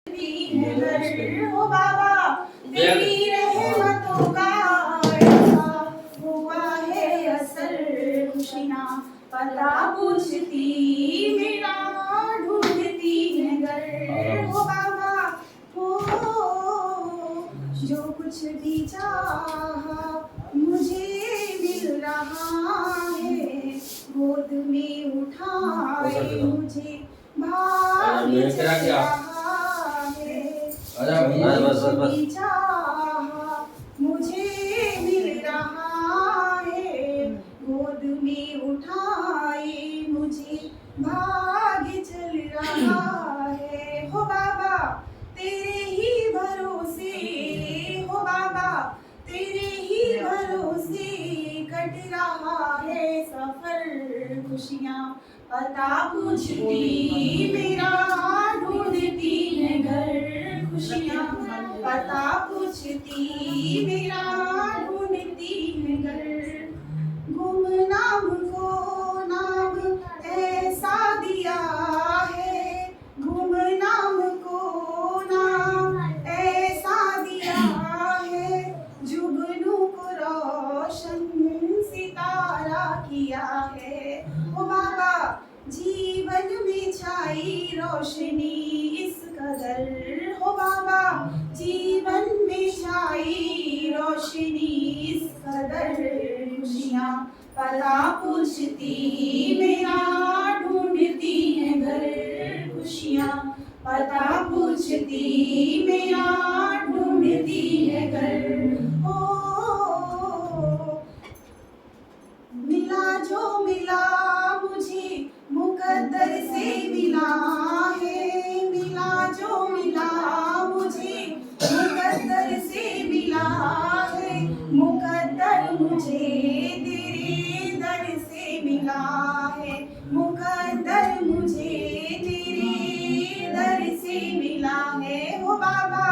हो बाबा तेरी रहमतों का ऐसा हुआ है असर खुशियाँ पता पूछती मेरा ढूंढती है घर हो बाबा हो जो कुछ भी चाहा मुझे मिल रहा है गोद में उठाए मुझे भाग चल रहा है चाहा मुझे मिल रहा है गोद में उठाए मुझे भाग चल रहा है हो बाबा तेरे ही भरोसे हो बाबा तेरे ही भरोसे कट रहा है सफर खुशियाँ पता पूछती मेरा ढूंढती है घर खुशियाँ पता पूछती मेरा ढूंढती है घर गुमनाम को नाम ऐसा दिया है गुमनाम को नाम ऐसा दिया है जुगनू को रोशन सितारा किया है ओ बाबा जीवन में छाई रोशनी इस कदर हो बाबा जीवन में छाई रोशनी इस कदर खुशियाँ पता पूछती मेरा ढूंढती है घर खुशियाँ पता पूछती मेरा ढूंढती है घर ओ मिला जो मिला मुझे मुकद्दर से मिला है मिला जो मिला मुझे मुकद्दर से मिला है मुकद्दर मुझे तेरे दर से मिला है मुकद्दर मुझे तेरे दर से मिला है हो बाबा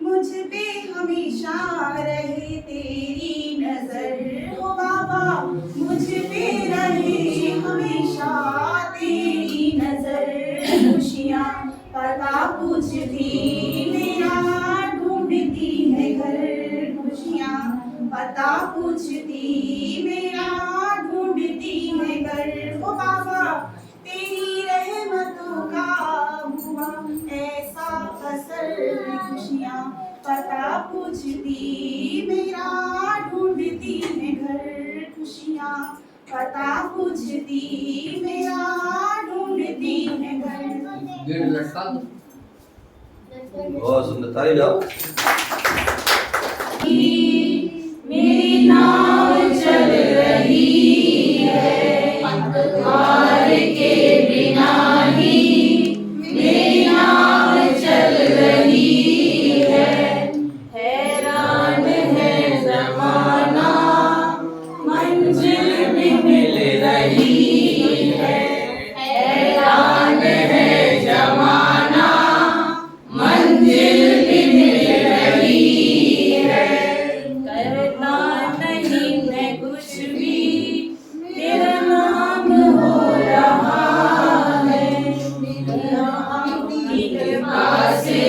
मुझ पे हमेशा रहे तेरी नजर हो बाबा मुझ पे रहे हमेशा तेरी नजर खुशियाँ पता पूछती मेरा ढूंढती है घर खुशियाँ पता पूछती मेरा ढूंढती है घर ओ बाबा तेरी रहमतों का हुआ ऐसा असर खुशियाँ पता पूछती मेरा ढूंढती है घर खुशियाँ पता पूछती मेरा ढूंढती है घर बहुत सुंदर ताली जाओ मेरी नाव चल रही है अंधकार के बिना ही मेरी नाव चल रही है हैरान है जमाना मंजिल भी मिल रही है हैरान है जमाना मंजिल भी मिल रही है करता नहीं मैं कुछ भी तेरा नाम हो रहा है आपकी कृपा से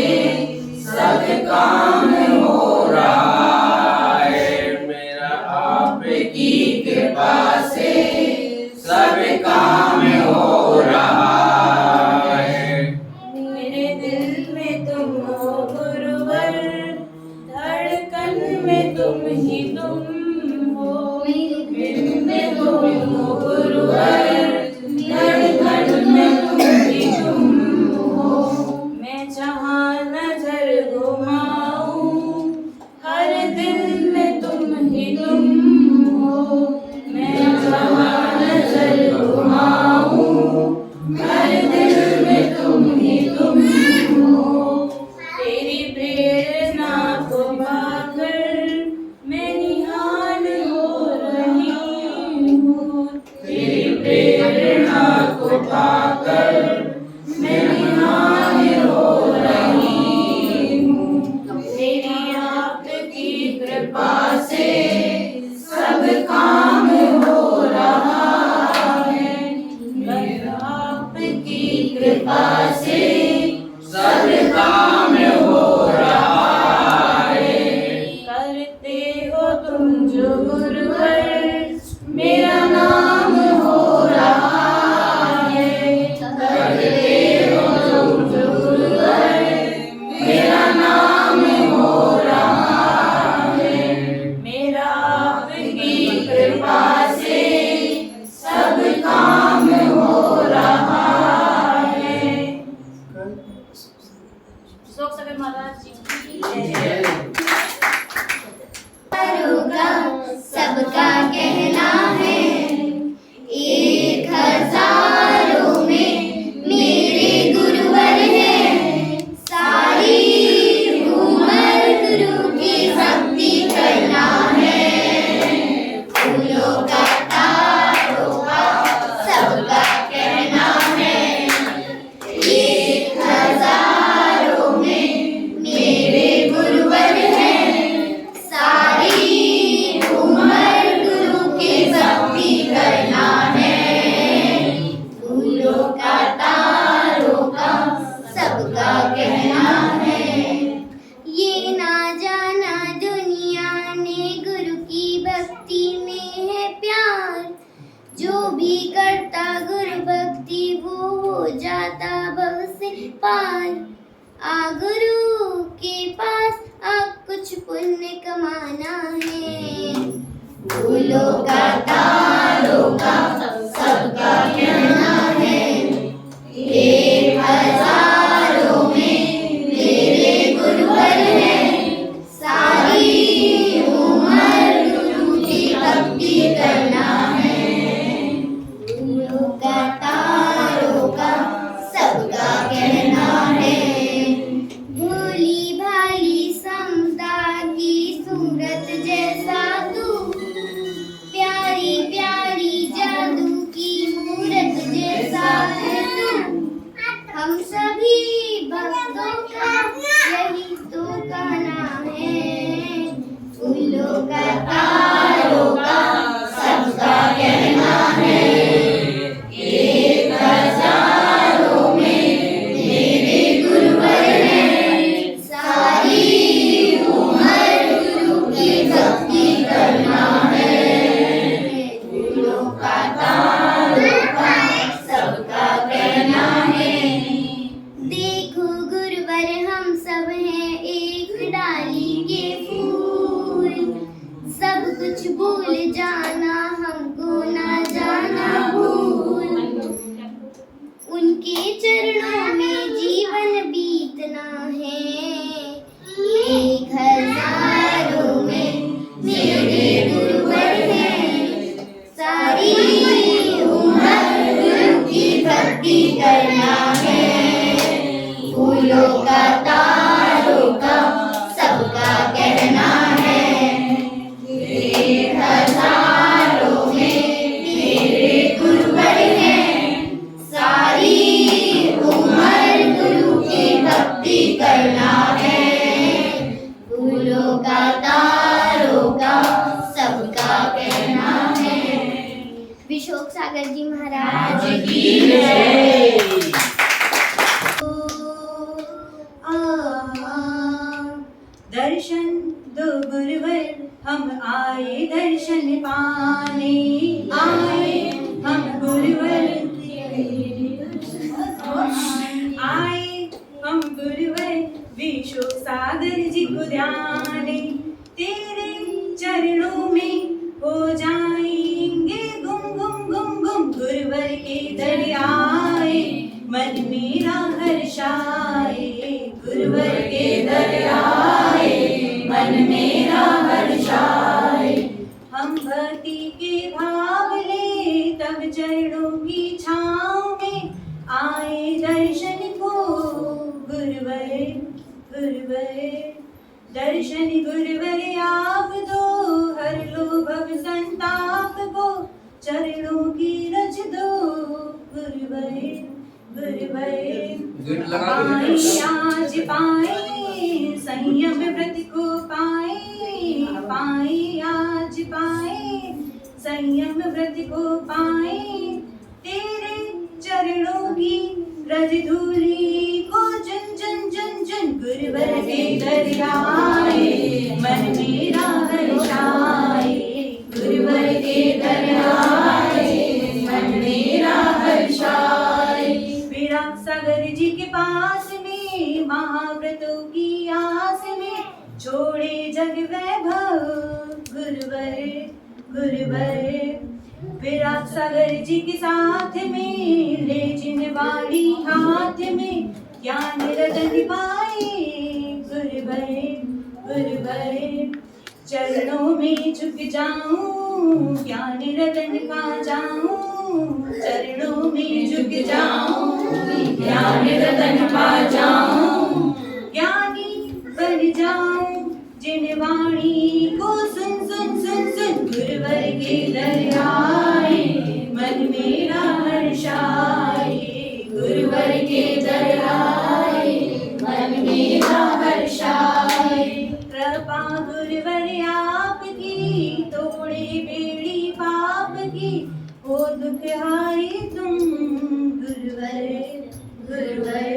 सब काम हो रहा है मेरा आपकी कृपा से सब काम हो रहा है मेरे दिल में तुम हो गुरुवर धड़कन में तुम ही तुम हो दिल में तुम हो गुरुवर धड़कन में तुम ही तुम हो मैं जहाँ नजर घुमाऊं हर दिल में तुम ही तुम हो मैं जहाँ नजर घुमाऊं हर दिल में तुम ही तुम हो तेरी प्रेरणा को पाकर मैं निहार शोक सगर महाराज जी की सबका कहना है, 1000 में मेरे गुरुवर हैं, सारी उम्र गुरु की भक्ति करना है। फूलों का तारों का सबका कहना है, 1000 में मेरे गुरुवर हैं, सारी उम्र गुरु की भक्ति करना है। फूलों का तारों का सबका कहना है, ये ना जाना दुनिया ने गुरु की भक्ति में है प्यार, जो भी करता गुरु भक्ति वो हो जाता भव से पार। आ गुरु के पास अब कुछ पुण्य कमाना है। फूलों का तारों का सबका कहना है, 1000 में मेरे गुरुवर हैं, सारी उम्र गुरु की भक्ति करना है। फूलों का तारों का सबका कहना है, भोली भाली समता की सूरत जैसा तू, प्यारी प्यारी जादू की मूरत जैसा है तू। हम सभी भक्तों का यही तो कहना है। फूलों का तारों का सबका कहना है, 1000 में मेरे गुरुवर हैं, सारी उम्र गुरु की भक्ति करना है। फूलों का तारों का सबका कहना है, देखो गुरुवर हम सब हैं एक डाली के फूल, सब कुछ भूल जाना हमको ना जाना भूल। उनके चरणों में जीवन बीतना है, 1000 में मेरे गुरुवर हैं, सारी उम्र गुरु की भक्ति करना है। फूलों का तारों का सबका कहना है, 1000 में मेरे गुरुवर हैं, सारी उम्र गुरु की भक्ति करना है। फूलों का तारों का सबका कहना है। विशोक सागर जी महाराज की जय। दर्शन दो गुरुवर हम आए दर्शन पाने, आए हम गुरुवर आए हम गुरुवर विशोक सागर जी को ध्याने, तेरे चरणों में हो जाएंगे गुम गुम गुम गुम। गुरुवर के दरियाए मन मेरा हर्षाए, गुरुवर के दरियाए मन मेरा हर्षाए। हम भक्ति के भाव ले तब चरणों की छाँव में आए दर्शन को गुरुवर गुरुवर। दर्शन गुरुवर आप दो हर लो भव संताप को, चरणों की रच दो गुरुवर गुरुवर। पाए आज पाए संयम व्रत को पाए, पाए आज पाए संयम व्रत को पाए, तेरे चरणों की रज धूली को जन जन जन जन। गुरुवर के दरियाए मन मेरा हर्षाए, गुरुवर के दरियाए मन मेरा हर्षाए। विराट सागर जी के पास में महाव्रतों की आस में छोड़े जग वैभव गुरुवर गुरुवर। विराट सागर जी के साथ में ले जिनवाड़ी हाथ में ज्ञान रतन पाए गुरुवर गुरुवर, चरणों में झुक जाऊं ज्ञान रतन पा जाऊं, चरणों में झुक जाऊं ज्ञान रतन पा जाऊं, ज्ञानी बन जाऊं जिन वाणी को सुन सुन सुन सुन गुरुवर के दर आए, मन मेरा हर्षाए गुरुवर के दर आए, मन मेरा हर्षाए। कृपा गुरुवर आपकी, तोड़े बेड़ी पाप की, हो दुख हारे तुम गुरुवर गुरुवर।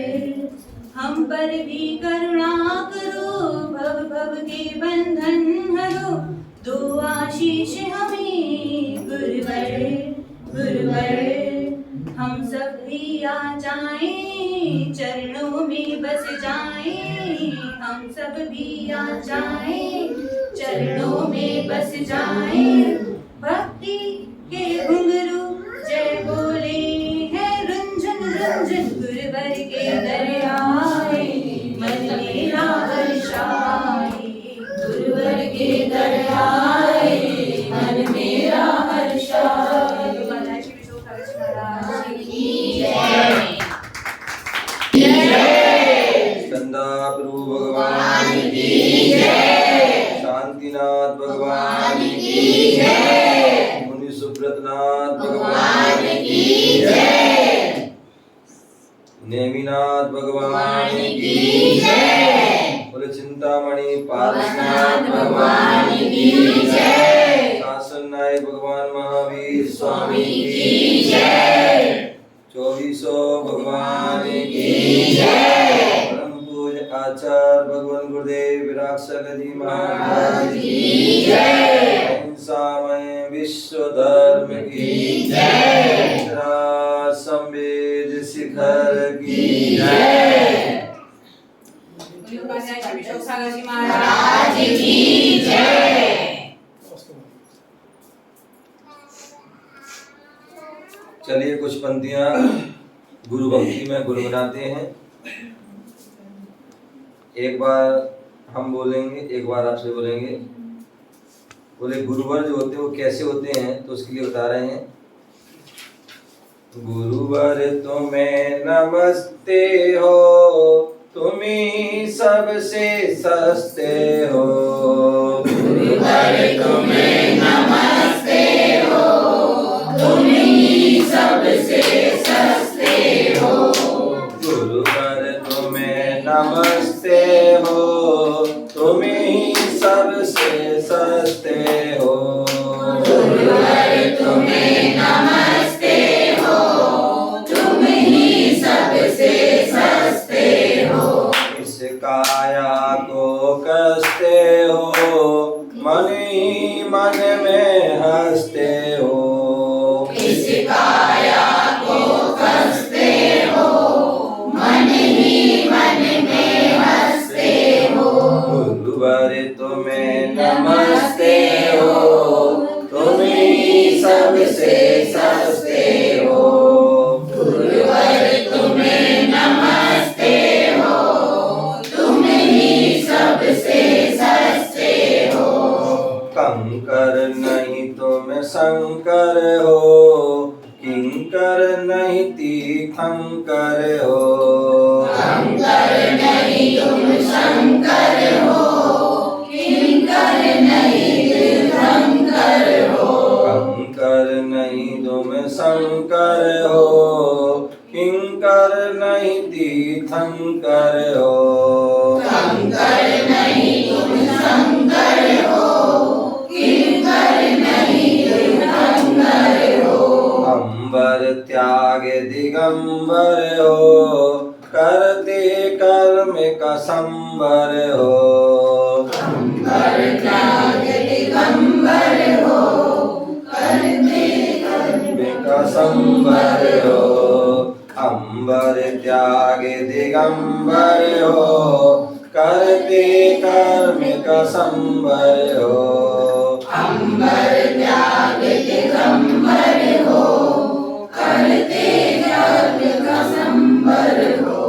हम पर भी करुणा करो, भव भव के बंधन हरो, दो आशीष हमें गुरुवर गुरुवर। हम सब भी आ जाएं चरणों में बस जाएं, हम सब भी आ जाएं चरणों में बस जाएं। भक्ति के घुंघरू जय बोले हैं रुंझुन रुंझुन गुरुवर के दर आए, मन मेरा हर्षाए गुरुवर के दर आए, मन मेरा हर्षाए। स्कंदा प्रभु भगवान की जय, शांतिनाथ भगवान की जय, मुनि सुब्रतनाथ भगवान की जय, नेमिनाथ भगवान की जय, बोले चिंतामणि पारसनाथ भगवान की जय, शासन नायक भगवान महावीर स्वामी की जय, 2400 भगवान की जय, परम पूज्य आचार्य भगवान गुरुदेव विरासत जी महाराज की जय, अहिंसामय विश्व धर्म की जय, संवेद शिखर की जय, महाराज की जय। चलिए कुछ पंक्तियां गुरु भक्ति में गुनगुनाते हैं। एक बार हम बोलेंगे, एक बार आपसे बोलेंगे। बोले गुरुवर जो होते हैं वो कैसे होते हैं, तो उसके लिए बता रहे हैं। गुरुवर तुम्हें नमस्ते हो, तुम्ही सबसे सस्ते हो, गुरुवर तुम्हें नमस्ते हो, तुम्ही सबसे सस्ते हो, गुरुवर तुम्हें नमस्ते हो, तुम्ही सबसे सस्ते हो, गुरुवर तुम्हें नमस्ते हो, तुम्ही सबसे सस्ते हो, इस काया को कसते हो, मन ही मन में हंसते हो, इस काया को कसते हो, मन ही मन में हंसते हो, गुरुवर तुम्हें नमस्ते हो, तुम्ही सबसे सस्ते हो, गुरुवर तुम्हें नमस्ते हो, तुम्ही सबसे सस्ते हो, कंकर नहीं तुम शंकर हो, किंकर नहीं तीर्थंकर हो, कंकर नहीं तुम शंकर हो, किंकर नहीं तीर्थंकर हो, कंकर नहीं तुम शंकर हो, किंकर नहीं तीर्थंकर हो, कंकर नहीं तुम शंकर हो, किंकर नहीं तीर्थंकर हो, अंबर त्याग दिगंबर हो, करते कर्म का संबर हो, अंबर त्याग दिगंबर हो, करते कर्म का संबर हो, अंबर त्याग दिगंबर हो, करते कर्म का संबर हो, अंबर त्याग दिगंबर हो, करते कर्म का संबर हो,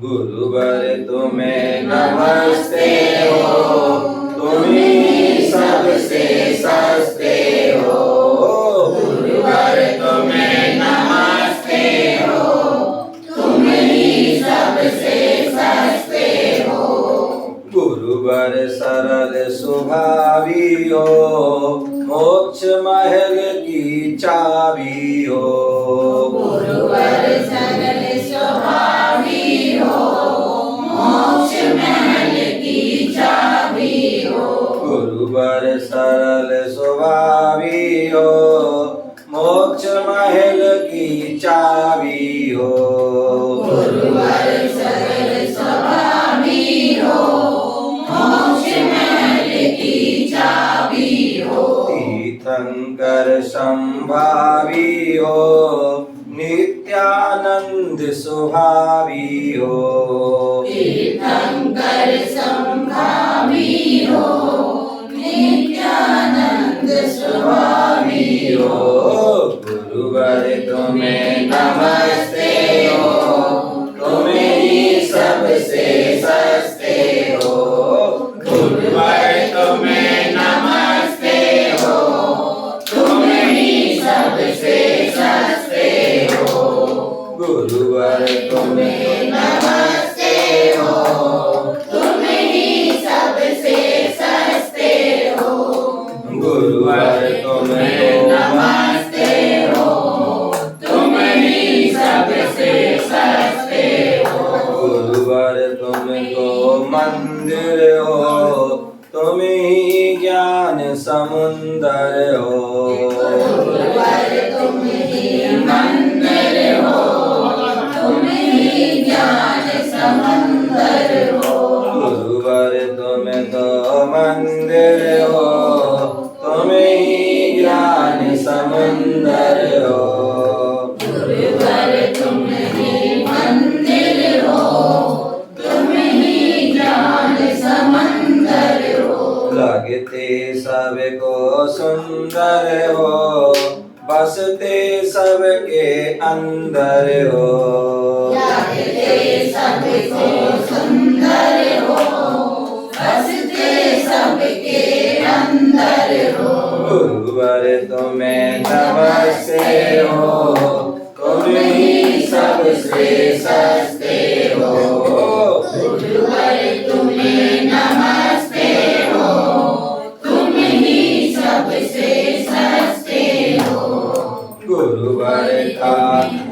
गुरुवर तुम्हें नमस्ते हो, तुम ही सबसे सस्ते हो। गुरुवर तुम्हें नमस्ते हो, तुम ही सबसे सस्ते हो। गुरुवर सरल स्वभावी हो, मोक्ष महल की चाबी हो। गुरुवर सरल स्वभावी हो, मोक्ष महल की चाबी हो। गुरुवर सरल स्वभावी हो, मोक्ष महल की चाबी हो। गुरुवर सरल स्वभावी हो, मोक्ष महल की चाबी हो। तीर्थंकर संभावी हो, नित्यानंद स्वभावी हो। तीर्थंकर संभावी हो, नित्यानंद स्वभावी हो। गुरुवर तुम्हें नमस्ते हो, तुम ही सबसे सस्ते हो। गुरुवर तुम्हें नमस्ते हो, तुम ही सबसे सस्ते हो। गुरुवर तुम्हें नमस्ते हो, तुम ही सबसे सस्ते हो। गुरुवर तुम्हें नमस्ते हो, तुम ही सबसे सस्ते हो। गुरुवर तुम तो मंदिर हो, तुम ही ज्ञान समुंदर हो। गुरुवर तुम ही मंदिर हो, तुम ही ज्ञान समंदर हो। गुरुवर तुम तो मंदिर हो, तुम ही ज्ञान समुंदर हो। गुरुवर तुम ही मंदिर हो, तुम ही ज्ञान समंदर हो। लगते सबको सुंदर हो, बसते सबके अंदर हो। लगते सबको सुंदर हो, बसते सबके अंदर हो। गुरुवर तुम्हें नमस्ते हो, तुम ही सबसे सस्ते हो। गुरुवर तुम्हें नमस्ते हो, तुम ही सबसे सस्ते हो। गुरुवर का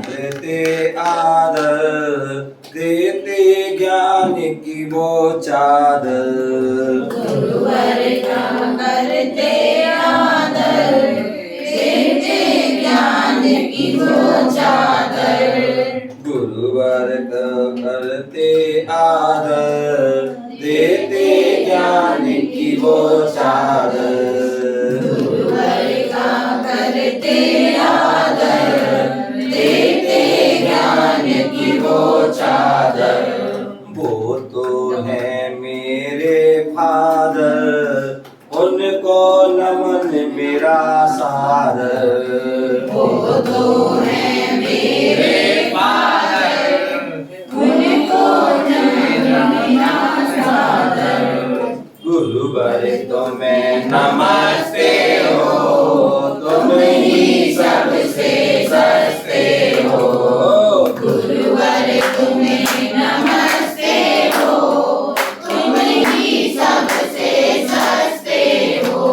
देते आदर, देते ज्ञान की वो चादर। गुरुवर का करते आदर, देते ज्ञान की वो चादर। गुरुवर का करते आदर, देते ज्ञान की वो चादर। गुरुवर का करते आदर, देते ज्ञान की वो चादर। वो तो है मेरे फादर, उनको नमन मेरा सादर। वो तो है मेरे फादर, उनको मेरा सादर। गुरुवर तुम्हें नमस्ते हो, तुम ही सबसे सस्ते हो। गुरुवर तुम्हें नमस्ते हो, तुम ही सबसे सस्ते हो।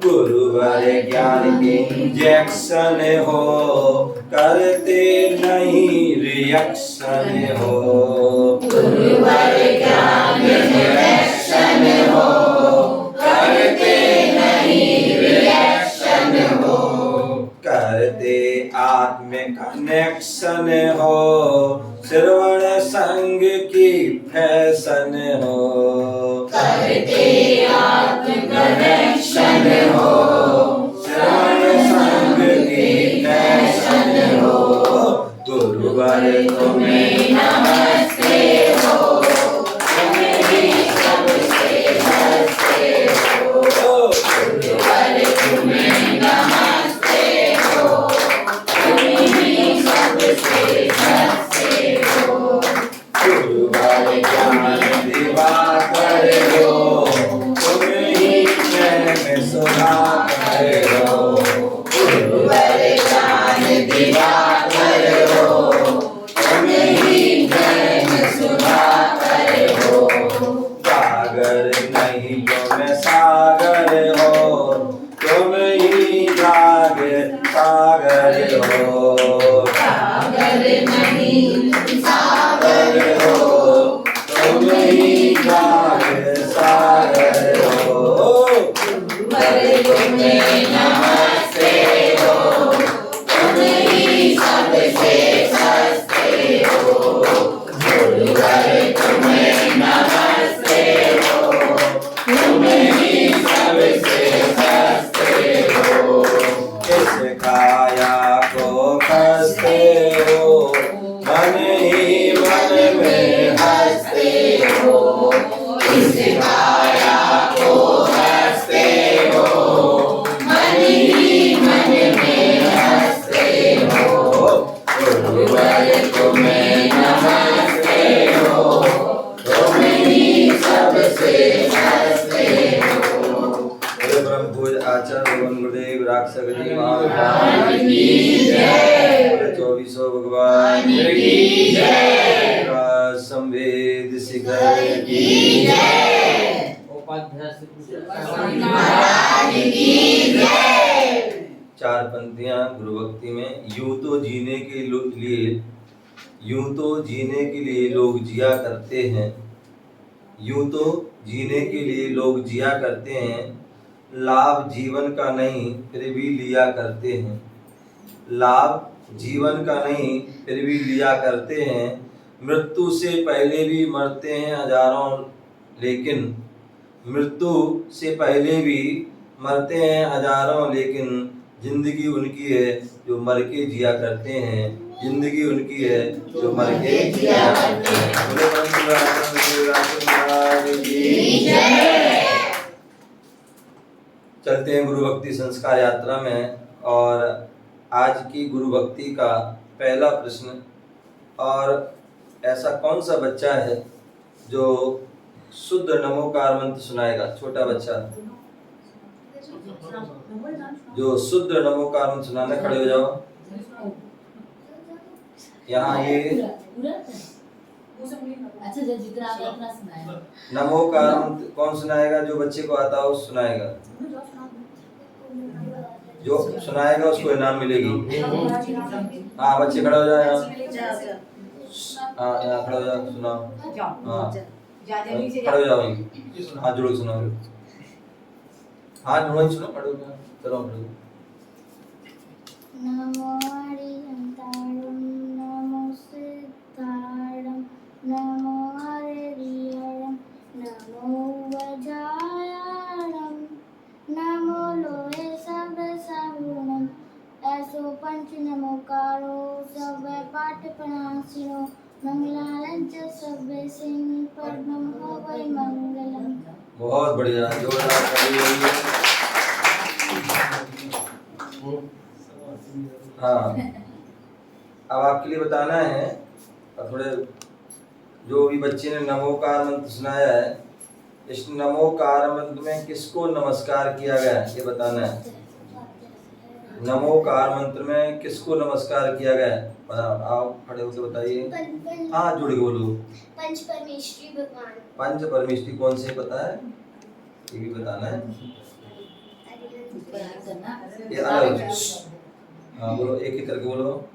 गुरुवर ज्ञान के इंजेक्शन हो, करते नहीं रिएक्शन हो। गुरुवर ज्ञान इंजेक्शन हो, करते नहीं रिएक्शन हो। करते आत्म कनेक्शन हो, श्रवण संग की फैशन हो। करते आत्म कनेक्शन हो, श्रवण संग की फैशन हो। गुरुवर तुम्हें नमस्ते हो, तुम ही सबसे सस्ते हो। गुरुवर तुम्हें नमस्ते हो, तुम ही सबसे सस्ते हो। की जय। महाराज की जय। चार पंक्तियां गुरु भक्ति में। यूं तो जीने के लिए लोग जिया करते हैं। यूं तो जीने के लिए लोग जिया करते हैं। लाभ जीवन का नहीं फिर भी लिया करते हैं। लाभ जीवन का नहीं फिर भी लिया करते हैं। मृत्यु से पहले भी मरते हैं हजारों, लेकिन मृत्यु से पहले भी मरते हैं हजारों, लेकिन जिंदगी उनकी है जो मर के जिया करते हैं। जिंदगी उनकी है जो मर के जिया करते हैं। चलते हैं गुरु भक्ति संस्कार यात्रा में। और आज की गुरु भक्ति का पहला प्रश्न, और ऐसा कौन सा बच्चा है जो शुद्ध नमोकार मंत्र सुनाएगा? छोटा बच्चा जो शुद्ध नमोकार मंत्र सुनाना, खड़े हो जाओ। यहाँ ये अच्छा जितना आपने अपना सुनाया। नमोकार मंत्र कौन सुनाएगा? जो बच्चे को आता हो सुनाएगा। जो सुनाएगा उसको इनाम मिलेगी। हाँ बच्चे खड़े हो जाओ यहाँ। हाँ यहाँ खड़े हो जाओ, सुनाओ। हाँ खड़े हो जाओ, हाथ जोड़ के सुनाओ। हाथ जोड़ के सुनो, खड़े हो जाओ। चलो खड़े हो। नमो हरिहंताणं नमो सिद्धाणं नमो हरिहरं नमो वज्रायणं नमो लोहे सब सगुणं ऐसो पंच नमोकारो सब पाठ प्रणासिनो मंगलालं च सर्वे सिंह परमं हो वै मंगलम। बहुत बढ़िया, जोरदार ताली। हाँ अब आपके लिए बताना है, और थोड़े जो भी बच्चे ने नमोकार मंत्र सुनाया है, इस नमोकार मंत्र में किसको नमस्कार किया गया है ये बताना है। नमोकार मंत्र में किसको नमस्कार किया गया है? आप खड़े होकर बताइए। हाँ जुड़ के बोलो। पंच परमेश्वरी भगवान। पंच परमेश्वरी कौन से पता है? ये भी बताना है। ये अलग। हाँ बोलो, एक एक करके बोलो।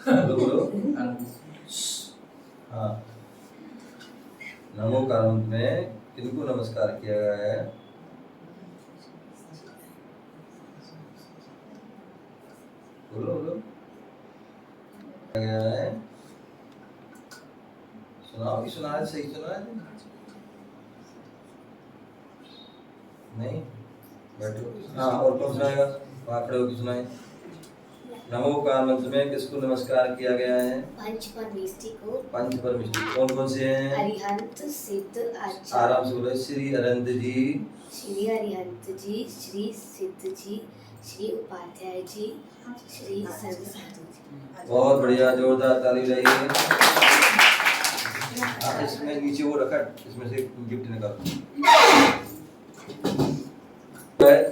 बोलो बोलो। हाँ नमोकार मंत्र में किनको नमस्कार किया गया है? बोलो बोलो। गया है, सुनाओ कि सुना है? सही सुना है? नहीं बैठो। हाँ और कौन सुनाएगा? वहाँ खड़े होकर सुनाए। नमोकार मंत्र में किसको नमस्कार किया गया है? पंच परमेष्टि को। पंच परमेष्टि कौन कौन से हैं? अरिहंत सिद्ध आचार्य। आराम से बोलो। श्री अरविंद जी, श्री अरिहंत जी, श्री सिद्ध जी, श्री उपाध्याय जी, श्री संत साधु जी। बहुत बढ़िया, जोरदार ताली लगाइए। इसमें नीचे वो रखा, इसमें से गिफ्ट निकालो।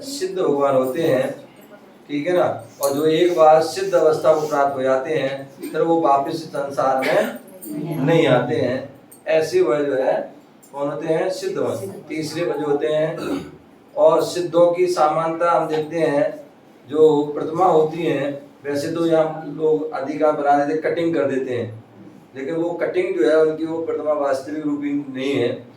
सिद्ध भगवान होते हैं, ठीक है ना, और जो एक बार सिद्ध अवस्था को प्राप्त हो जाते हैं फिर वो वापस संसार में नहीं आते हैं। ऐसे वह जो है कौन होते हैं? सिद्ध भगवान। तीसरे जो होते हैं, और सिद्धों की समानता हम देखते हैं, जो प्रतिमा होती हैं वैसे तो यहाँ लोग अधिकार बना देते, कटिंग कर देते हैं, लेकिन वो कटिंग जो है उनकी वो प्रतिमा वास्तविक रूप नहीं है।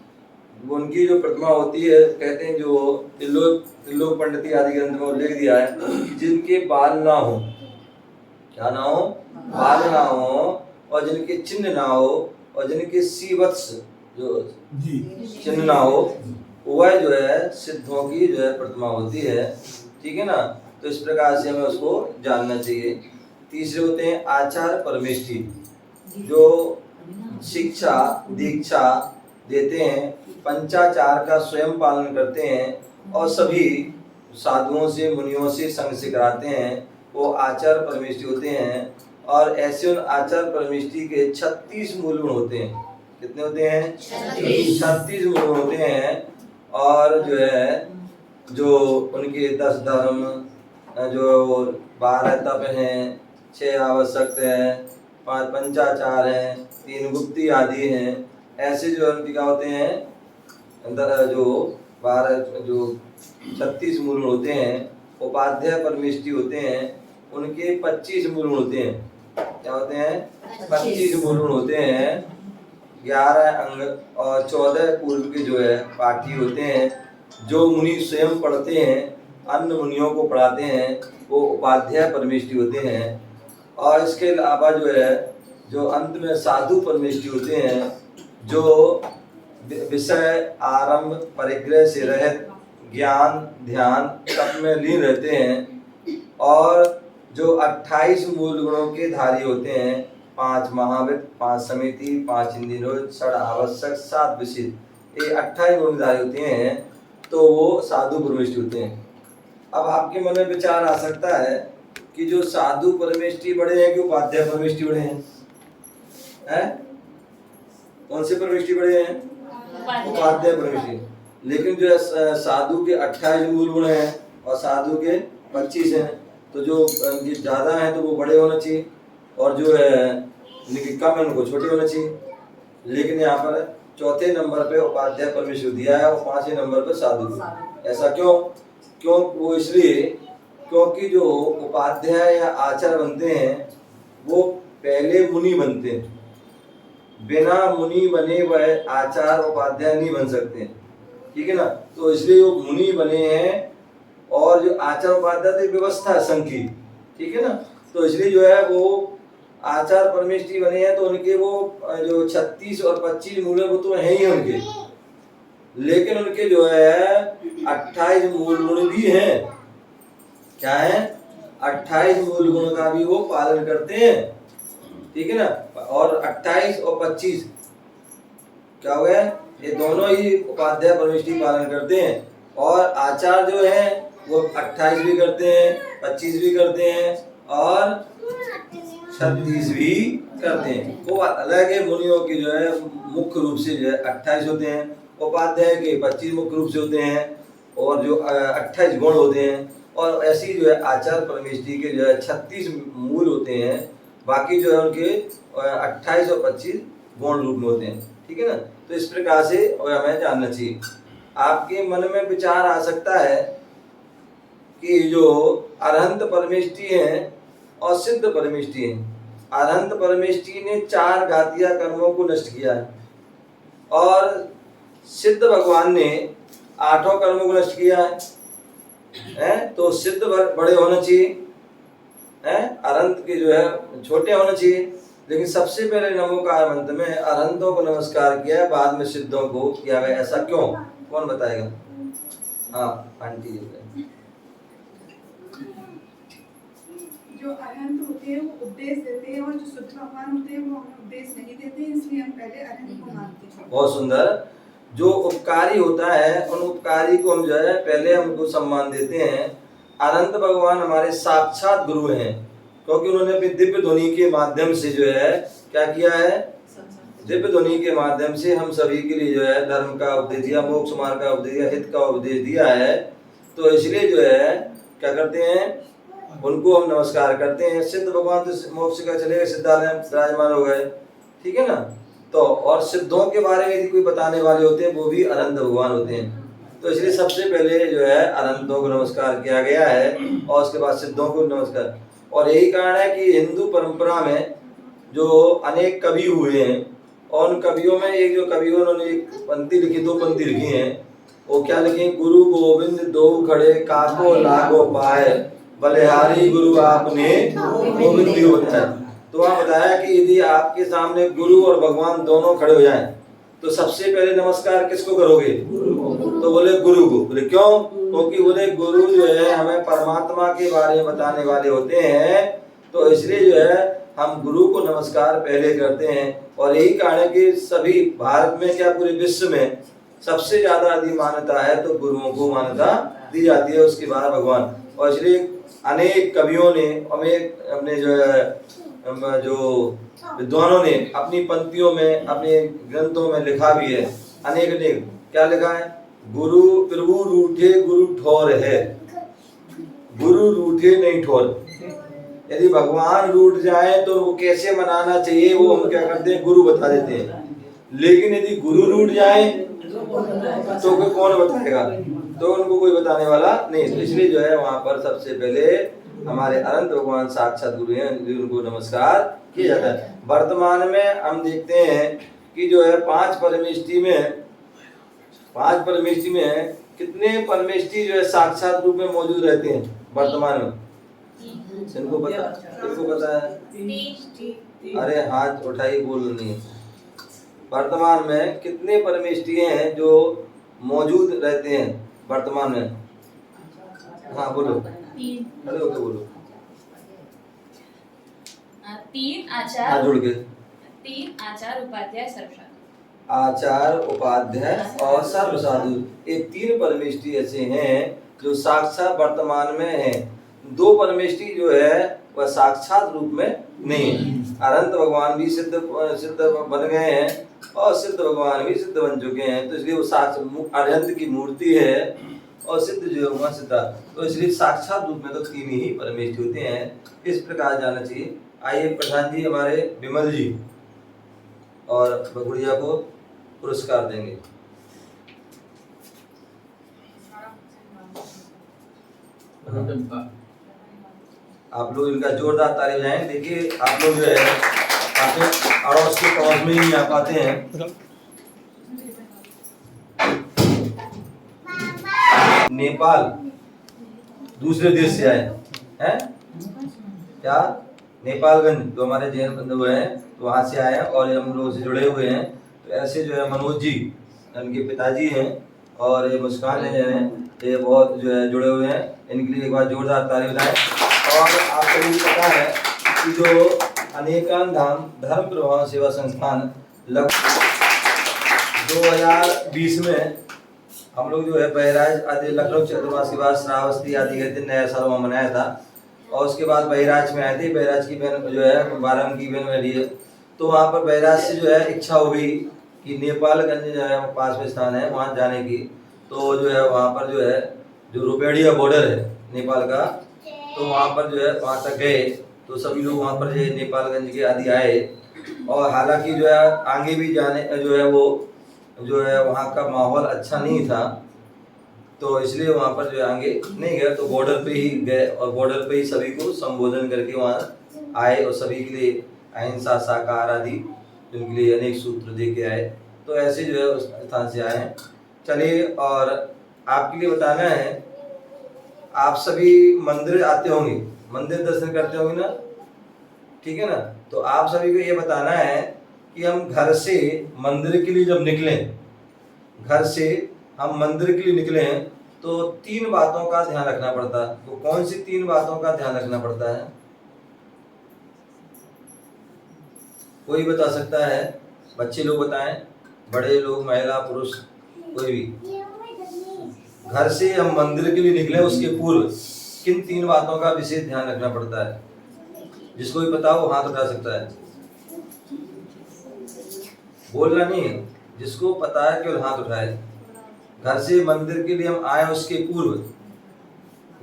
वो उनकी जो प्रतिमा होती है, कहते हैं जो तिल्लोक पंडिती आदि ग्रंथ में उल्लेख दिया है, जिनके बाल ना हो, क्या ना हो? बाल ना हो, और जिनके चिन्ह ना हो, और जिनके सीवत्स जो चिन्ह ना हो, वह जो है सिद्धों की जो है प्रतिमा होती है, ठीक है ना। तो इस प्रकार से हमें उसको जानना चाहिए। तीसरे होते हैं आचार्य परमेष्टि, जो शिक्षा दीक्षा देते हैं, पंचाचार का स्वयं पालन करते हैं, और सभी साधुओं से मुनियों से संग से कराते हैं, वो आचार्य परमेष्टि होते हैं। और ऐसे उन आचार्य परमेष्टि के 36 मूल गुण होते हैं। कितने होते हैं? 36 मूल गुण होते हैं। और जो है जो उनके 10 धर्म, जो 12 तप हैं, 6 आवश्यक हैं, 5 पंचाचार हैं, 3 गुप्ती आदि हैं। ऐसे जो उनके क्या होते हैं, जो 36 मूल होते हैं। उपाध्याय परमेष्टि होते हैं, उनके 25 मूल होते हैं। क्या होते हैं? 25 मूल होते हैं। 11 अंग और 14 पूर्व के जो है पाठी होते हैं, जो मुनि स्वयं पढ़ते हैं, अन्य मुनियों को पढ़ाते हैं, वो उपाध्याय परमेष्टि होते हैं। और इसके अलावा जो है, जो अंत में साधु परमेष्टि होते हैं, जो विषय आरंभ परिग्रह से रहित ज्ञान ध्यान तप में लीन रहते हैं। और जो 28 मूल गुणों के धारी होते हैं, 5 महाविद, 5 समिति, 5 इंद्रियों, 6 आवश्यक, 7 विशिष्ट, ये 28 गुण धारी होते हैं। तो वो साधु परमेष्टि होते हैं। अब आपके मन में विचार आ सकता है कि जो साधु परमेष्टि बड़े हैं कि उपाध्याय परमेष्टि बड़े हैं? कौन से परमेष्टि बड़े हैं? उपाध्याय परमेष्टि। लेकिन जो है साधु के 28 मूल गुण हैं और साधु के 25 हैं। तो जो ज्यादा हैं तो वो बड़े होना चाहिए, और जो है कम है उनको छोटे होना चाहिए। लेकिन यहाँ पर चौथे नंबर पे उपाध्याय परमेष्टि दिया है और 5वें नंबर पे साधु। ऐसा क्यों? वो इसलिए क्योंकि जो उपाध्याय या आचार्य बनते हैं वो पहले मुनि बनते हैं। बिना मुनि बने वह आचार्य उपाध्याय नहीं बन सकते, ठीक है ना। तो इसलिए वो मुनि बने हैं, और जो आचार्य उपाध्याय तो व्यवस्था है संघ की, ठीक है ना। तो इसलिए जो है वो आचार्य परमेष्टि बने हैं। तो उनके वो जो 36 और 25 मूल वो तो हैं ही उनके, लेकिन उनके जो है 28 मूल गुण भी हैं। क्या है? 28 मूल गुण का भी वो पालन करते हैं, ठीक है ना। और 28 और 25 क्या हो गया? ये दोनों ही उपाध्याय परमेष्टि पालन करते हैं। और आचार्य जो है वो 28 भी करते हैं, 25 भी करते हैं और 36 भी करते हैं। वो अलग है। मुनियों की जो है मुख्य रूप से जो है 28 होते हैं, उपाध्याय के 25 मुख्य रूप से होते हैं, और जो 28 गुण होते हैं। और ऐसी जो है आचार्य परमेष्टि के जो है 36 मूल होते हैं, बाकी जो है उनके 28 और 25 गुण रूप में होते हैं, ठीक है ना। तो इस प्रकार से हमें जानना चाहिए। आपके मन में विचार आ सकता है कि जो अरहंत परमेष्टि है और सिद्ध परमेष्टि है, अरहंत परमेष्टि ने 4 घातीय कर्मों को नष्ट किया है, और सिद्ध भगवान ने 8 कर्मों को नष्ट किया है। तो सिद्ध बड़े होना चाहिए, अरहंत के जो है छोटे होना चाहिए। लेकिन सबसे पहले नमोकार मंत्र में अरहंतों को नमस्कार किया है, बाद में सिद्धों को किया गया। ऐसा क्यों? कौन बताएगा? हाँ आंटी जी। जो अरहंत होते हैं वो उपदेश देते हैं, और जो शुद्ध भगवान होते हैं वो हमें उपदेश नहीं देते, इसलिए हम पहले अरहंत को मानते हैं। बहुत सुंदर। जो उपकारी होता है उन उपकारी को हम जो है पहले हम उनको सम्मान देते हैं। अरहंत भगवान हमारे साक्षात गुरु हैं, क्योंकि उन्होंने अपनी दिव्य ध्वनि के माध्यम से जो है क्या किया है? दिव्य ध्वनि के माध्यम से हम सभी के लिए जो है धर्म का उपदेश दिया, मोक्ष मार्ग का उपदेश दिया, हित का उपदेश दिया है। तो इसलिए जो है क्या करते हैं? उनको हम नमस्कार करते हैं। सिद्ध भगवान तो मोक्ष का चले गए, सिद्धालय में विराजमान हो गए, ठीक है ना। तो और सिद्धों के बारे में यदि कोई बताने वाले होते हैं वो भी अरहंत भगवान होते हैं। तो इसलिए सबसे पहले जो है अरहंतों को नमस्कार किया गया है, और उसके बाद सिद्धों को नमस्कार। और यही कारण है कि हिंदू परंपरा में जो अनेक कवि हुए हैं, और उन कवियों में एक जो कवि उन्होंने एक पंक्ति लिखी, 2 पंक्ति लिखी हैं। वो क्या लिखी? गुरु गोविंद दो खड़े, काको लागो पाए, बलिहारी गुरु आपने गोविंद भी होता है। तो वहाँ बताया कि यदि आपके सामने गुरु और भगवान दोनों खड़े हो जाएं, तो सबसे पहले नमस्कार किसको करोगे? तो बोले गुरु को। बोले क्यों? क्योंकि बोले गुरु जो है हमें परमात्मा के बारे में बताने वाले होते हैं। तो इसलिए जो है हम गुरु को नमस्कार पहले करते हैं। और यही कारण है कि सभी भारत में क्या पूरे विश्व में सबसे ज्यादा यदि मान्यता है तो गुरुओं को मान्यता दी जाती है, उसके बाद भगवान। और इसलिए अनेक कवियों ने अपने जो है जो विद्वानों ने अपनी पंक्तियों में अपने ग्रंथों में लिखा भी है। अनेक क्या लिखा है? गुरु प्रभु रूठे गुरु ठोर है, गुरु रूठे नहीं ठोर। यदि भगवान रूठ जाए तो उनको कैसे मनाना चाहिए वो हम क्या करते हैं, गुरु बता देते हैं। लेकिन यदि गुरु रूठ जाए तो कोई कौन बताएगा, तो उनको कोई बताने वाला नहीं। तो इसलिए जो है वहां पर सबसे पहले हमारे अनंत भगवान साक्षात गुरु हैं, उनको नमस्कार किया जाता है। वर्तमान में हम देखते हैं कि जो है पांच परमेष्टि में कितने परमेष्टि जो है साक्षात रूप में मौजूद रहते हैं वर्तमान में? इनको पता है? अरे हाथ उठाई, बोल नहीं। वर्तमान में कितने परमेष्टि हैं जो मौजूद रहते हैं वर्तमान में? हाँ बोलो, खड़े होके बोलो। 3 हाँ आचार, जुड़ के। 3 आचार उपाध्याय सर्वसाधु। आचार उपाध्याय और सर्व साधु, ये 3 परमेष्टि ऐसे हैं जो साक्षात वर्तमान में हैं। 2 परमेष्टि जो है वह साक्षात रूप में नहीं है। अनंत भगवान भी सिद्ध बन गए हैं और सिद्ध भगवान भी सिद्ध बन चुके हैं, तो इसलिए वो साक्षात अनंत की मूर्ति है और सिद्ध जो है वह सिद्धा, तो इसलिए साक्षात रूप में तो 3 ही परमेष्टि होते हैं। इस प्रकार जाना चाहिए। आइए प्रधान जी हमारे विमल जी और गुड़िया को पुरस्कार देंगे। आप लोग इनका जोरदार ताली बजाएं। देखिए आप लोग जो है काफी अड़ोस के पड़ोस में ही नहीं आ पाते हैं। नेपाल दूसरे देश से आए हैं क्या? नेपालगंज जो हमारे जैन बंधु हैं तो वहाँ से आए हैं और हम लोग से जुड़े हुए हैं। तो ऐसे जो है मनोज जी इनके पिताजी हैं और ये मुस्कान है, ये बहुत जो है जुड़े हुए हैं। इनके लिए एक बार जोरदार ताली बजाएं। और आप सभी को पता है कि जो अनेकान धाम धर्म प्रभाव सेवा संस्थान लगभग 2020 में हम लोग जो है बहराइच आदि लखनऊ चतुर्मासी श्रावस्ती आदि के दिन नया साल मनाया था और उसके बाद बहराइच में आए थे। बहराइच की बहन जो है 12 की बहन मेरी है, तो वहाँ पर बहराइच से जो है इच्छा हो गई कि नेपालगंज जो है पास में स्थान है वहाँ जाने की। तो जो है वहाँ पर जो है जो रुपेड़िया बॉर्डर है नेपाल का, तो वहाँ पर जो है वहाँ तक गए तो सभी लोग वहाँ पर जो नेपालगंज के आदि आए। और हालांकि जो है आगे भी जाने जो है वो जो है वहाँ का माहौल अच्छा नहीं था, तो इसलिए वहाँ पर जो है आगे नहीं गए, तो बॉर्डर पे ही गए और बॉर्डर पे ही सभी को संबोधन करके वहाँ आए और सभी के लिए अहिंसा शाकाहार आदि उनके लिए अनेक सूत्र दे के आए। तो ऐसे जो है उस स्थान से आए हैं। चलिए, और आपके लिए बताना है, आप सभी मंदिर आते होंगे, मंदिर दर्शन करते होंगे ना, ठीक है ना? तो आप सभी को ये बताना है कि हम घर से मंदिर के लिए जब निकलें, घर से हम मंदिर के लिए निकले हैं तो 3 बातों का ध्यान रखना पड़ता है। तो कौन सी 3 बातों का ध्यान रखना पड़ता है? कोई बता सकता है? बच्चे लोग बताएं, बड़े लोग, महिला पुरुष, कोई भी। घर से हम मंदिर के लिए निकले उसके पूर्व किन 3 बातों का विशेष ध्यान रखना पड़ता है? जिसको भी पता हो हाथ उठा सकता है। बोलना नहीं है, जिसको पता है केवल हाथ उठाए। घर से मंदिर के लिए हम आए उसके पूर्व,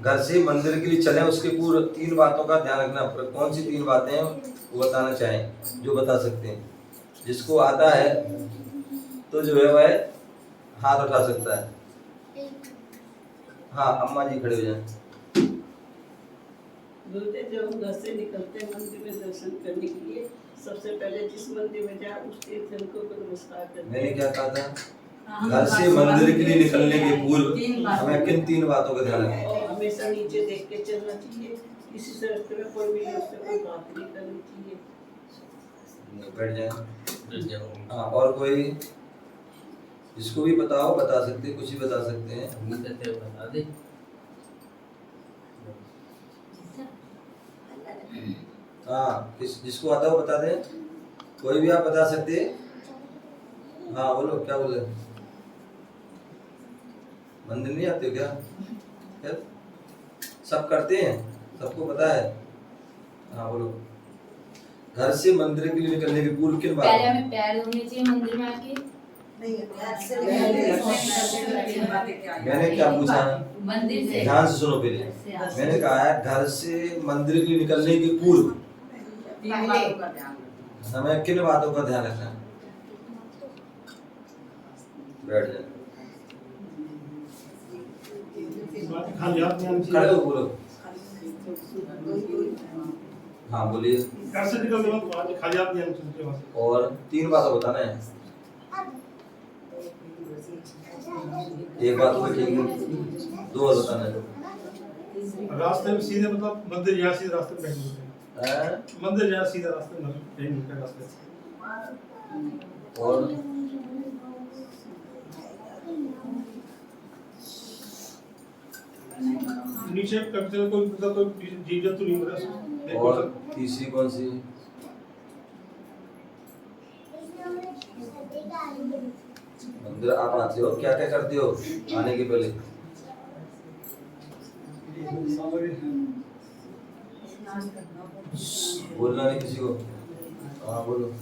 घर से मंदिर के लिए चले उसके पूर्व 3 बातों का ध्यान रखना। कौन सी 3 बातें हैं वो बताना चाहें, जो बता सकते हैं? जिसको आता है तो जो है वह हाथ उठा सकता है। हाँ, अम्मा जी खड़े हो जाएं। बोलते जब हम घर से निकलते हैं मंदिर में दर्शन करने के लिए, सबसे पहले जिस मंदिर में जाए उस तीर्थ को नमस्कार करते हैं। मैंने क्या कहा था? घर से मंदिर के लिए निकलने के पूर्व हमें किन 3 बातों का ध्यान रखना है? हमेशा नीचे देख के चलना चाहिए, किसी से रास्ते में कोई भी उससे कोई बात नहीं करनी चाहिए। बैठ जाए। हाँ, और कोई जिसको भी पता हो बता सकते हैं, कुछ भी बता सकते हैं। बता दे। हाँ, जिसको आता हो बता दे। कोई भी आप बता सकते हैं। हाँ बोलो, क्या बोले? मंदिर नहीं आते हो क्या? सब करते हैं, सबको पता है। हाँ बोलो। घर से मंदिर के लिए निकलने के पूर्व किन बातों? पहले हमें पैर धोने चाहिए मंदिर में आके, मैंने क्या पूछा? मंदिर से ध्यान से सुनो पहले। मैंने कहा है घर से मंदिर के लिए निकलने के पूर्व हमें किन बातों का ध्यान रखना है? बैठ जाए, खड़े हो, बोलो। हाँ बोलिए। घर से निकलते वक्त खाली हाथ नहीं आना चाहिए। और 3 बातें बताना है। एक बात तो ठीक है, 2 और बताना है। रास्ते में सीधे मतलब मंदिर यहाँ सीधे रास्ते में बैठे होते हैं। हैं? मंदिर यहाँ सीधे रास्ते में नहीं मिलते रास्ते से। और नीचे कभी कोई मतलब कोई जीव जंतु नहीं मिला। और तीसरी कौन सी? मंदिर आप आते हो, क्या क्या करते हो आने के पहले? बोलना नहीं किसी को। हाँ बोलो।